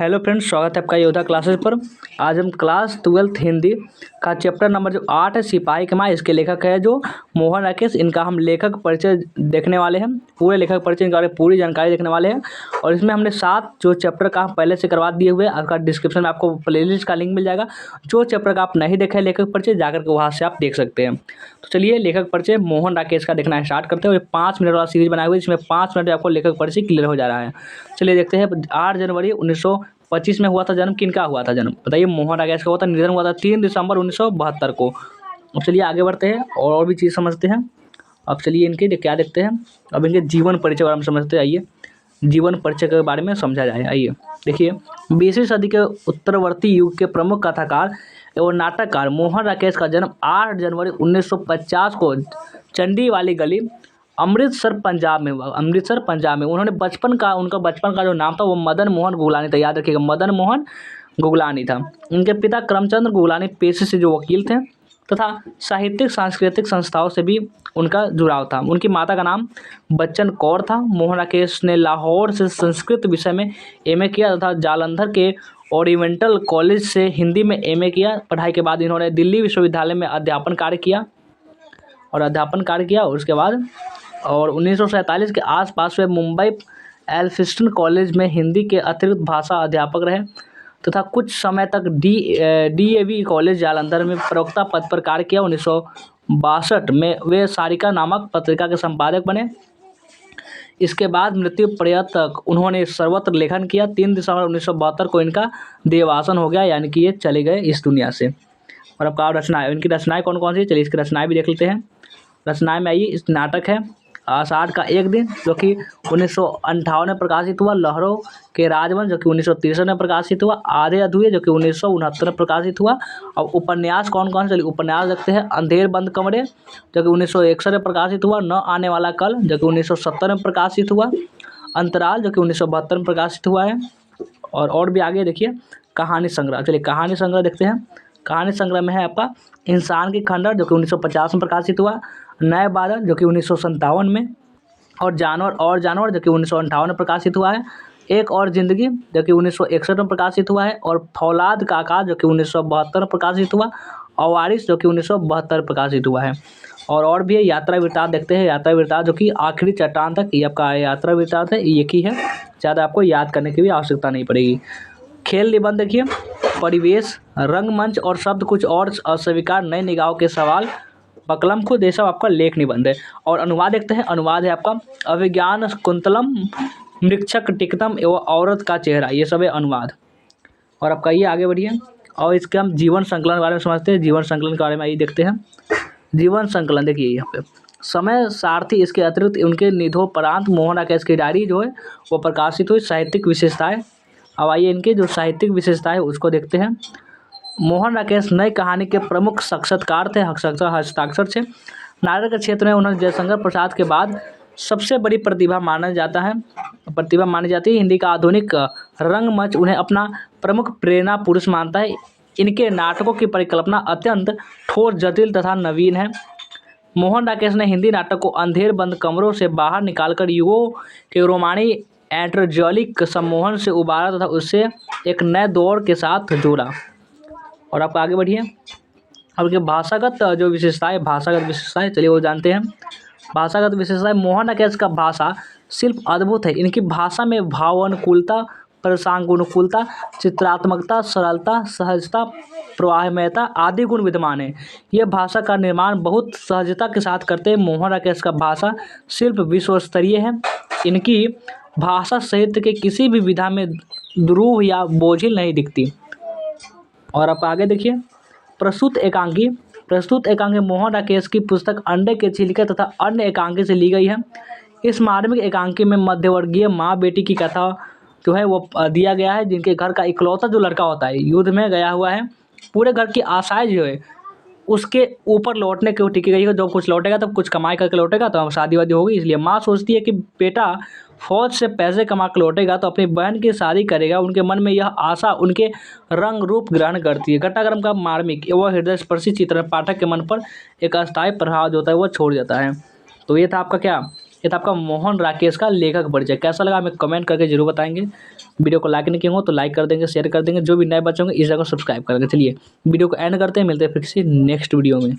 Hello friends, स्वागत है आपका योद्धा क्लासेस पर। आज हम क्लास 12th हिंदी का चैप्टर नंबर जो 8 है सिपाही के माँ, इसके लेखक है जो मोहन राकेश। इनका हम लेखक परिचय देखने वाले हैं, पूरे लेखक परिचय इनके बारे में पूरी जानकारी देखने वाले हैं। और इसमें हमने 7 जो चैप्टर का पहले से करवा दिए हुए, आपका डिस्क्रिप्शन में आपको प्लेलिस्ट का लिंक मिल जाएगा। जो चैप्टर का आप नहीं देखे लेखक परिचय, जाकर के वहाँ से आप देख सकते हैं। तो चलिए लेखक परिचय मोहन राकेश का देखना स्टार्ट करते हैं। और 5 मिनट वाला सीरीज बनाए हुए, जिसमें 5 मिनट में आपको लेखक परिचय क्लियर हो जा रहा है। चलिए देखते हैं। 8 जनवरी 1925 में हुआ था जन्म। किनका हुआ था जन्म बताइए? मोहन राकेश का हुआ था। निधन हुआ था 3 दिसंबर 1972 को। अब चलिए आगे बढ़ते हैं और भी चीज़ समझते हैं। अब चलिए इनके क्या देखते हैं। अब इनके जीवन परिचय के बारे में समझते हैं। आइए जीवन परिचय के बारे में समझा जाए। आइए देखिए, 20वीं सदी के उत्तरवर्ती युग के प्रमुख कथाकार एवं नाटककार मोहन राकेश का जन्म 8 जनवरी 1950 को चंडी वाली गली, अमृतसर पंजाब में हुआ। अमृतसर पंजाब में उन्होंने उनका बचपन का जो नाम था वो मदन मोहन गुगलानी था। याद रखिएगा, मदन मोहन गुगलानी था। उनके पिता करमचंद गुगलानी पेशे से जो वकील थे तथा साहित्यिक सांस्कृतिक संस्थाओं से भी उनका जुड़ाव था। उनकी माता का नाम बच्चन कौर था। मोहन राकेश ने लाहौर से संस्कृत विषय में एमए किया तथा जालंधर के ओरिएंटल कॉलेज से हिंदी में एमए किया। पढ़ाई के बाद इन्होंने दिल्ली विश्वविद्यालय में अध्यापन कार्य किया। और उसके बाद 1947 के आसपास वे मुंबई एल्फिंस्टन कॉलेज में हिंदी के अतिरिक्त भाषा अध्यापक रहे तथा कुछ समय तक डीएवी कॉलेज जालंधर में प्रवक्ता पद पर कार्य किया। 1962 में वे सारिका नामक पत्रिका के संपादक बने। इसके बाद मृत्यु पर्यंत उन्होंने सर्वत्र लेखन किया। 3 दिसंबर 1972 को इनका देहावसान हो गया, यानी कि ये चले गए इस दुनिया से। और अब का रचनाएं, इनकी रचनाएं कौन कौन सी? चलिए इसकी रचनाएं भी देख लेते हैं। रचनाएं में आइए, इस नाटक है आषाढ़ का एक दिन, जो कि 1958 में प्रकाशित हुआ। लहरों के राजवंश, जो कि 1963 में प्रकाशित हुआ। आधे अधूरे, जो कि 1969 में प्रकाशित हुआ। और उपन्यास कौन कौन से? चलिए उपन्यास देखते हैं। अंधेर बंद कमरे, जो कि 1961 में प्रकाशित हुआ। न आने वाला कल, जो कि 1970 में प्रकाशित हुआ। अंतराल, जो कि 1972 में प्रकाशित हुआ है। और भी आगे देखिए, कहानी संग्रह। चलिए कहानी संग्रह देखते हैं। कहानी संग्रह में है आपका इंसान की खंडहर, जो कि 1950 में प्रकाशित हुआ। नए बादल, जो कि 1957 में। और जानवर, जो कि 1958 में प्रकाशित हुआ है। एक और जिंदगी, जो कि 1961 में प्रकाशित हुआ है। और फौलाद का आकाश, जो कि 1972 में प्रकाशित हुआ। और वारिस, जो कि 1972 में प्रकाशित हुआ है। और भी है। यात्रा वृत्तांत देखते हैं। यात्रा वृत्तांत, जो कि आखिरी चट्टान तक, ये आपका यात्रा वृत्तांत है, एक ही है, ज़्यादा आपको याद करने की भी आवश्यकता नहीं पड़ेगी। खेल निबंध देखिए, परिवेश, रंगमंच और शब्द कुछ और अस्वीकार, नए निगाहों के सवाल, बकलम खुद, ये सब आपका लेख निबंध है। और अनुवाद देखते हैं। अनुवाद है आपका अभिज्ञान कुंतलम, मृक्षक टिकटम एवं औरत का चेहरा, ये सब है अनुवाद। और आपका ये आगे बढ़िए। और इसके हम जीवन संकलन के बारे में समझते हैं। जीवन संकलन के बारे में आइए देखते हैं। जीवन संकलन देखिए यहाँ पे समय सारथी, इसके अतिरिक्त उनके निधोपरांत मोहन राकेश की डायरी जो है वो प्रकाशित हुई। साहित्यिक विशेषताएं, अब आइए इनकी जो साहित्यिक विशेषताएं उसको देखते हैं। मोहन राकेश नई कहानी के प्रमुख साक्षात्कार थे, हस्ताक्षर थे। नाटक के क्षेत्र में उन्होंने जयशंकर प्रसाद के बाद सबसे बड़ी प्रतिभा मानी जाती है। हिंदी का आधुनिक रंगमंच उन्हें अपना प्रमुख प्रेरणा पुरुष मानता है। इनके नाटकों की परिकल्पना अत्यंत ठोस, जटिल तथा नवीन है। मोहन राकेश ने हिंदी नाटक को अंधेर बंद कमरों से बाहर निकालकर युगों के रोमानी एंट्रोजॉलिक सम्मोहन से उबारा तथा उससे एक नए दौर के साथ जोड़ा। और आप आगे बढ़िए। अब ये भाषागत जो विशेषताएं, चलिए वो जानते हैं। भाषागत विशेषताएं, मोहन राकेश का भाषा शिल्प अद्भुत है। इनकी भाषा में भावानुकूलता, प्रसंगानुकूलता, चित्रात्मकता, सरलता, सहजता, प्रवाहमयता आदि गुण विद्यमान है। यह भाषा का निर्माण बहुत सहजता के साथ करते हैं। मोहन राकेश का भाषा शिल्प विश्वस्तरीय है। इनकी भाषा साहित्य के किसी भी विधा में दुरूह या बोझिल नहीं दिखती। और आप आगे देखिए। प्रस्तुत एकांकी मोहन राकेश की पुस्तक अंडे के छिलके तथा अन्य एकांकी से ली गई है। इस मार्मिक एकांकी में मध्यवर्गीय माँ बेटी की कथा जो है वो दिया गया है, जिनके घर का इकलौता जो लड़का होता है युद्ध में गया हुआ है। पूरे घर की आशाएं जो है उसके ऊपर लौटने की टिकी गई है। जब कुछ लौटेगा तब कुछ कमाई करके लौटेगा तो शादी वादी होगी। इसलिए माँ सोचती है कि बेटा फौज से पैसे कमा कर लौटेगा तो अपनी बहन की शादी करेगा। उनके मन में यह आशा उनके रंग रूप ग्रहण करती है। घटनाक्रम का मार्मिक एवं हृदयस्पर्शी चित्रण पाठक के मन पर एक अस्थायी प्रभाव जो होता है वो छोड़ जाता है। तो ये था आपका क्या ये था आपका मोहन राकेश का लेखक परिचय। कैसा लगा हमें कमेंट करके जरूर बताएंगे। वीडियो को लाइक नहीं किए हो तो लाइक कर देंगे, शेयर कर देंगे। जो भी नए बच्चे होंगे इस जगह सब्सक्राइब कर देंगे। चलिए वीडियो को एंड करते हैं, मिलते हैं फिर किसी नेक्स्ट वीडियो में।